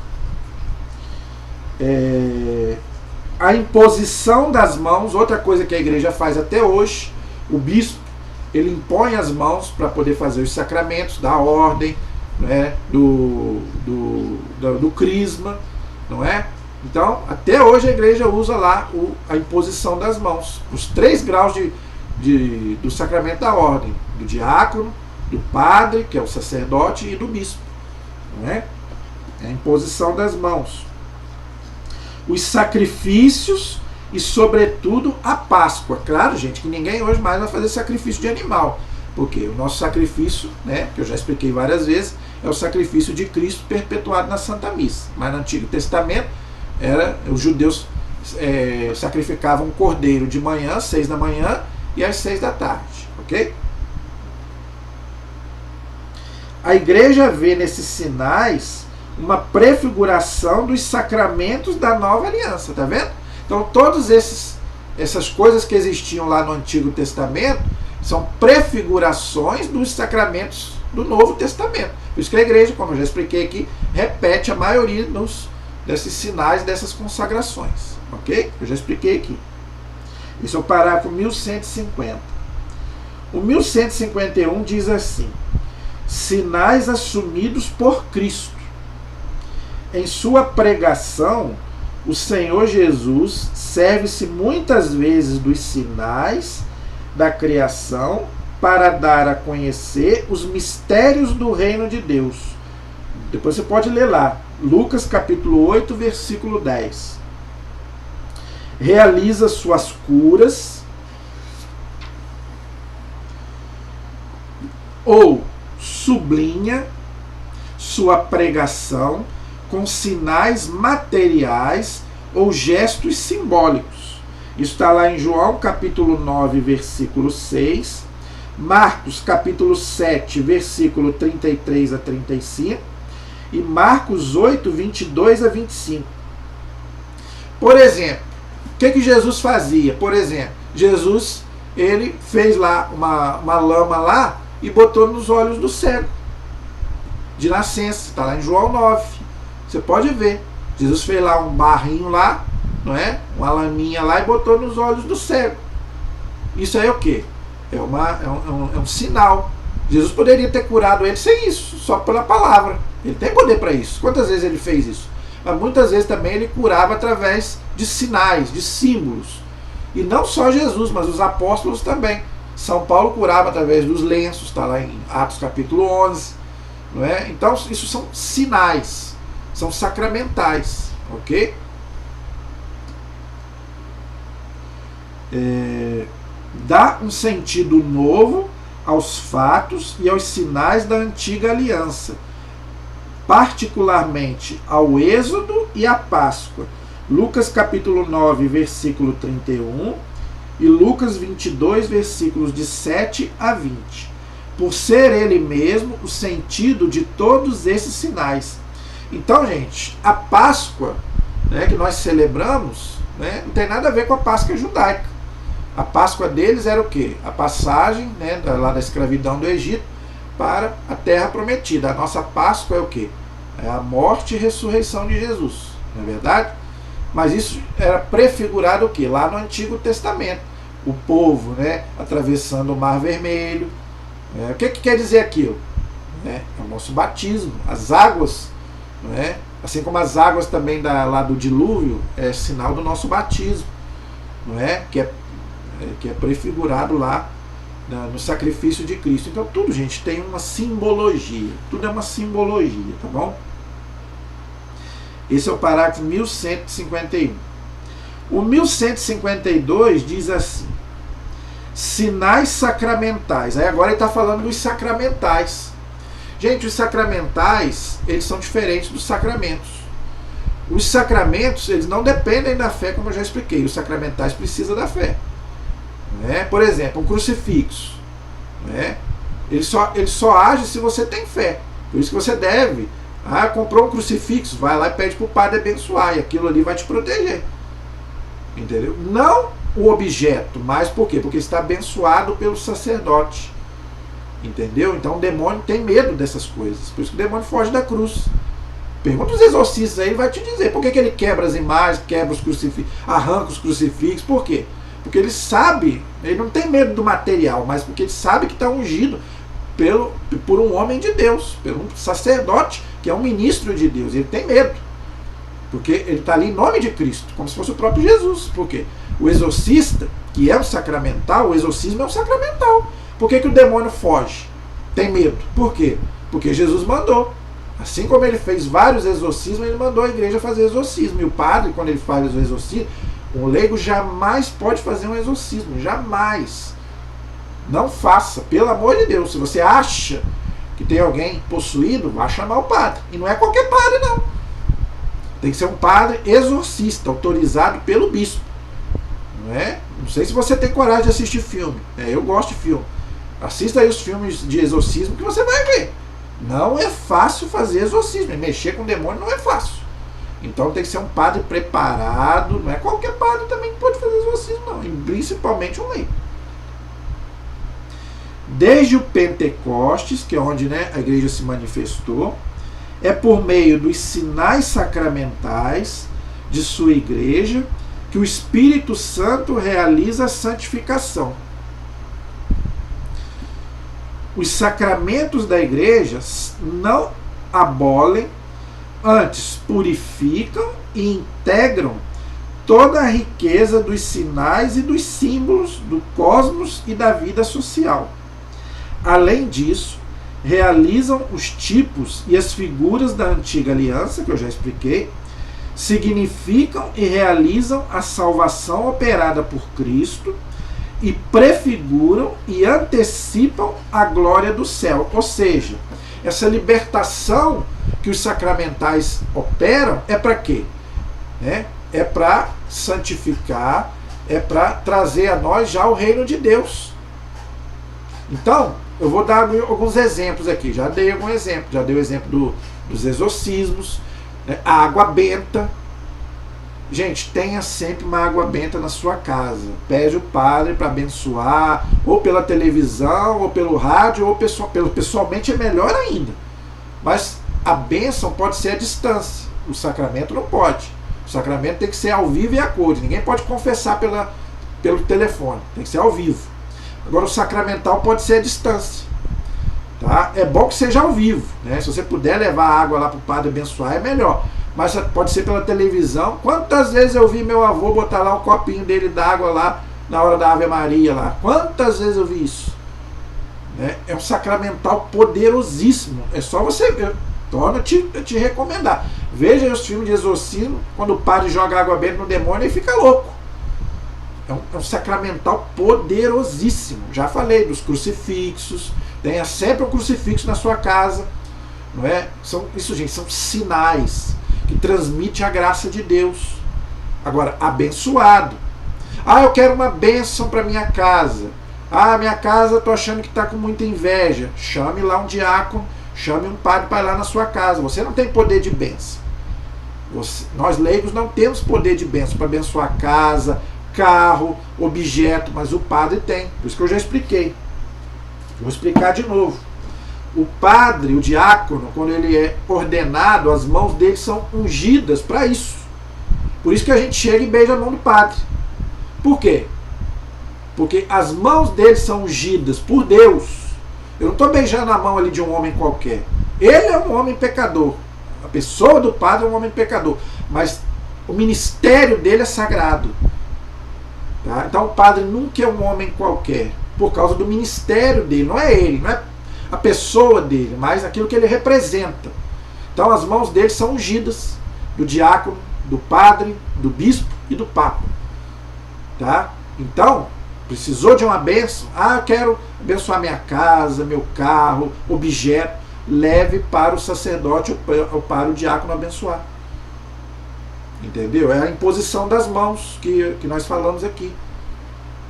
A imposição das mãos, outra coisa que a igreja faz até hoje, o bispo, ele impõe as mãos para poder fazer os sacramentos da ordem, né, do crisma, não é? Então, até hoje a igreja usa lá a imposição das mãos, os 3 graus do sacramento da ordem, do diácono, do padre, que é o sacerdote, e do bispo, não é? É a imposição das mãos. Os sacrifícios e, sobretudo, a Páscoa. Claro, gente, que ninguém hoje mais vai fazer sacrifício de animal, porque o nosso sacrifício, né, que eu já expliquei várias vezes, é o sacrifício de Cristo perpetuado na Santa Missa. Mas no Antigo Testamento, os judeus sacrificavam um cordeiro de manhã, 6 da manhã, e às 6 da tarde, ok? A igreja vê nesses sinais uma prefiguração dos sacramentos da nova aliança, tá vendo? Então todas essas coisas que existiam lá no Antigo Testamento são prefigurações dos sacramentos do Novo Testamento. Por isso que a igreja, como eu já expliquei aqui, repete a maioria desses sinais, dessas consagrações, ok? Eu já expliquei aqui. Esse é o parágrafo 1150. O 1151 diz assim: sinais assumidos por Cristo. Em sua pregação, o Senhor Jesus serve-se muitas vezes dos sinais da criação para dar a conhecer os mistérios do reino de Deus. Depois você pode ler lá, Lucas capítulo 8, versículo 10. Realiza suas curas ou sublinha sua pregação com sinais materiais ou gestos simbólicos. Isso está lá em João capítulo 9, versículo 6, Marcos capítulo 7, versículo 33 a 35 e Marcos 8, 22 a 25. Por exemplo, o que Jesus fazia? Por exemplo, Jesus, ele fez lá uma lama lá e botou nos olhos do cego de nascença. Está lá em João 9. Você pode ver. Jesus fez lá um barrinho lá, não é? Uma laminha lá e botou nos olhos do cego. Isso aí é o quê? É um sinal. Jesus poderia ter curado ele sem isso, só pela palavra. Ele tem poder para isso. Quantas vezes ele fez isso? Mas muitas vezes também ele curava através de sinais, de símbolos. E não só Jesus, mas os apóstolos também. São Paulo curava através dos lenços, está lá em Atos capítulo 11. Não é? Então isso são sinais, são sacramentais, ok? Dá um sentido novo aos fatos e aos sinais da antiga aliança, particularmente ao Êxodo e à Páscoa. Lucas capítulo 9, versículo 31 e Lucas 22, versículos de 7 a 20. Por ser ele mesmo o sentido de todos esses sinais. Então, gente, a Páscoa, né, que nós celebramos, né, não tem nada a ver com a Páscoa judaica. A Páscoa deles era o quê? A passagem, né, lá da escravidão do Egito para a terra prometida. A nossa Páscoa é o quê? É a morte e ressurreição de Jesus, não é verdade? Mas isso era prefigurado o quê? Lá no Antigo Testamento. O povo, né, atravessando o Mar Vermelho. O que quer dizer aquilo? É o nosso batismo. As águas, né, assim como as águas também lá do dilúvio, é sinal do nosso batismo, não é? Que é prefigurado lá no sacrifício de Cristo. Então tudo, gente, tem uma simbologia. Tudo é uma simbologia, tá bom? Esse é o parágrafo 1151. O 1152 diz assim: sinais sacramentais. Aí agora ele está falando dos sacramentais. Gente, os sacramentais, eles são diferentes dos sacramentos. Os sacramentos, eles não dependem da fé, como eu já expliquei. Os sacramentais precisam da fé. Né? Por exemplo, um crucifixo. Né? Ele só age se você tem fé. Por isso que você deve Ah, comprou um crucifixo, vai lá e pede para o padre abençoar, e aquilo ali vai te proteger. Entendeu? Não o objeto, mas por quê? Porque está abençoado pelo sacerdote. Entendeu? Então o demônio tem medo dessas coisas. Por isso que o demônio foge da cruz. Pergunta os exorcistas aí, ele vai te dizer por que ele quebra as imagens, quebra os crucifixos, arranca os crucifixos. Por quê? Porque ele sabe, ele não tem medo do material, mas porque ele sabe que está ungido por um homem de Deus, por um sacerdote, que é um ministro de Deus. Ele tem medo. Porque ele está ali em nome de Cristo, como se fosse o próprio Jesus. Por quê? O exorcista, que é um sacramental, o exorcismo é um sacramental. Por que o demônio foge? Tem medo. Por quê? Porque Jesus mandou. Assim como ele fez vários exorcismos, ele mandou a igreja fazer exorcismo. E o padre, quando ele faz o exorcismo, um leigo jamais pode fazer um exorcismo. Jamais. Não faça, pelo amor de Deus. Se você acha que tem alguém possuído, vá chamar o padre. E não é qualquer padre, não. Tem que ser um padre exorcista, autorizado pelo bispo. Não é? Não sei se você tem coragem de assistir filme. Eu gosto de filme. Assista aí os filmes de exorcismo que você vai ver. Não é fácil fazer exorcismo. E mexer com demônio não é fácil. Então tem que ser um padre preparado. Não é qualquer padre também que pode fazer exorcismo, não. E principalmente um leigo. Desde o Pentecostes, que é onde, né, a igreja se manifestou, é por meio dos sinais sacramentais de sua igreja que o Espírito Santo realiza a santificação. Os sacramentos da igreja não abolem, antes purificam e integram toda a riqueza dos sinais e dos símbolos do cosmos e da vida social. Além disso, realizam os tipos e as figuras da antiga aliança, que eu já expliquei, significam e realizam a salvação operada por Cristo e prefiguram e antecipam a glória do céu. Ou seja, essa libertação que os sacramentais operam é para quê? É para santificar, é para trazer a nós já o reino de Deus. Então, eu vou dar alguns exemplos aqui. Já dei algum exemplo. Já dei o exemplo dos exorcismos, né? A água benta. Gente, tenha sempre uma água benta na sua casa. Pede o padre para abençoar, ou pela televisão, ou pelo rádio, ou pessoalmente é melhor ainda. Mas a bênção pode ser à distância. O sacramento não pode. O sacramento tem que ser ao vivo e a cores. Ninguém pode confessar pelo telefone. Tem que ser ao vivo. Agora o sacramental pode ser à distância. Tá? É bom que seja ao vivo. Né? Se você puder levar a água lá para o padre abençoar, é melhor. Mas pode ser pela televisão. Quantas vezes eu vi meu avô botar lá um copinho dele d'água lá na hora da Ave Maria lá? Quantas vezes eu vi isso? Né? É um sacramental poderosíssimo. É só você ver. Torno te recomendar. Veja os filmes de exorcismo, quando o padre joga água benta no demônio e fica louco. É um sacramental poderosíssimo. Já falei dos crucifixos. Tenha sempre um crucifixo na sua casa. Não é? Isso, gente, são sinais que transmitem a graça de Deus. Agora, abençoado. Ah, eu quero uma bênção para minha casa. Ah, minha casa, estou achando que está com muita inveja. Chame lá um diácono, chame um padre para ir lá na sua casa. Você não tem poder de bênção. Nós leigos não temos poder de bênção para abençoar casa, carro, objeto, mas o padre tem. Por isso que eu já expliquei. Vou explicar de novo. O padre, o diácono, quando ele é ordenado, as mãos dele são ungidas para isso. Por isso que a gente chega e beija a mão do padre. Por quê? Porque as mãos dele são ungidas por Deus. Eu não estou beijando a mão ali de um homem qualquer. Ele é um homem pecador. A pessoa do padre é um homem pecador. Mas o ministério dele é sagrado. Tá? Então o padre nunca é um homem qualquer, por causa do ministério dele. Não é ele, não é a pessoa dele, mas aquilo que ele representa. Então as mãos dele são ungidas, do diácono, do padre, do bispo e do papa. Tá? Então, precisou de uma bênção? Ah, eu quero abençoar minha casa, meu carro, objeto. Leve para o sacerdote ou para o diácono abençoar. Entendeu? É a imposição das mãos que nós falamos aqui.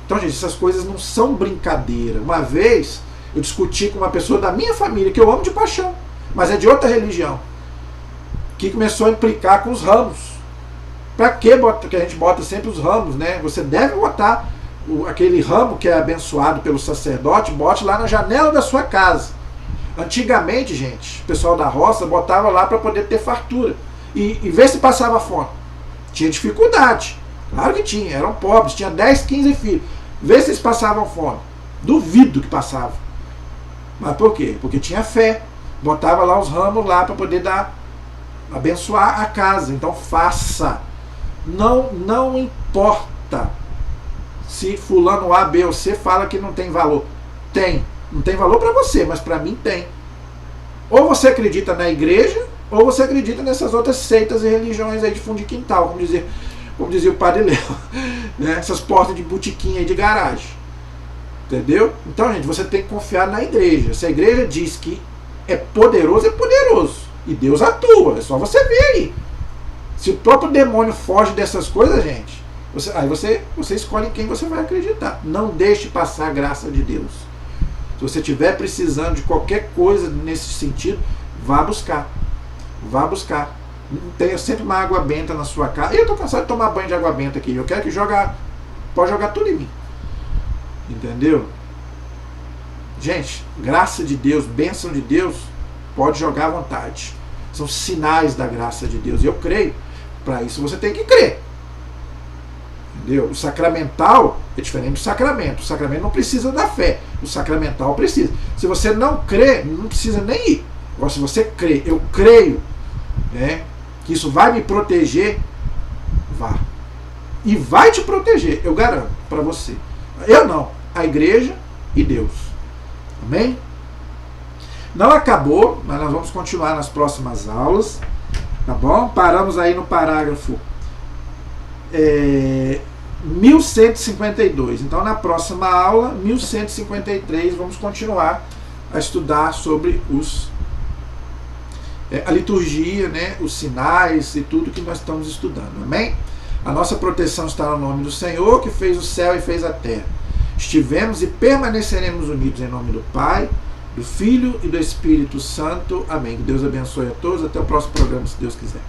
Então, gente, essas coisas não são brincadeira. Uma vez eu discuti com uma pessoa da minha família, que eu amo de paixão, mas é de outra religião. que começou a implicar com os ramos. Para que a gente bota sempre os ramos, né? Você deve botar aquele ramo que é abençoado pelo sacerdote, bote lá na janela da sua casa. Antigamente, gente, o pessoal da roça botava lá para poder ter fartura e ver se passava fome. Tinha dificuldade, claro que tinha, eram pobres, tinha 10, 15 filhos. Vê se eles passavam fome. Duvido que passavam. Mas por quê? Porque tinha fé. Botava lá os ramos lá para poder abençoar a casa. Então faça. Não importa se fulano A, B ou C fala que não tem valor. Tem. Não tem valor para você, mas para mim tem. Ou você acredita na igreja, ou você acredita nessas outras seitas e religiões aí de fundo de quintal, como dizia o Padre Léo, né? Essas portas de botiquinha aí de garagem. Entendeu? Então, gente, você tem que confiar na igreja. Se a igreja diz que é poderoso, é poderoso. E Deus atua. É só você ver aí. Se o próprio demônio foge dessas coisas, gente, aí você escolhe em quem você vai acreditar. Não deixe passar a graça de Deus. Se você estiver precisando de qualquer coisa nesse sentido, vá buscar. Vá buscar. Tenha sempre uma água benta na sua casa. Eu estou cansado de tomar banho de água benta aqui. Eu quero que pode jogar tudo em mim. Entendeu? Gente, graça de Deus, bênção de Deus, pode jogar à vontade. São sinais da graça de Deus. E eu creio. Para isso você tem que crer. Entendeu? O sacramental é diferente do sacramento. O sacramento não precisa da fé. O sacramental precisa. Se você não crê, não precisa nem ir. Agora, se você crê, eu creio, né, que isso vai me proteger, vá. E vai te proteger, eu garanto para você. Eu não. A igreja e Deus. Amém? Não acabou, mas nós vamos continuar nas próximas aulas. Tá bom? Paramos aí no parágrafo 1152. Então, na próxima aula, 1153, vamos continuar a estudar sobre a liturgia, né, os sinais e tudo que nós estamos estudando. Amém? A nossa proteção está no nome do Senhor, que fez o céu e fez a terra. Estivemos e permaneceremos unidos em nome do Pai, do Filho e do Espírito Santo. Amém. Que Deus abençoe a todos. Até o próximo programa, se Deus quiser.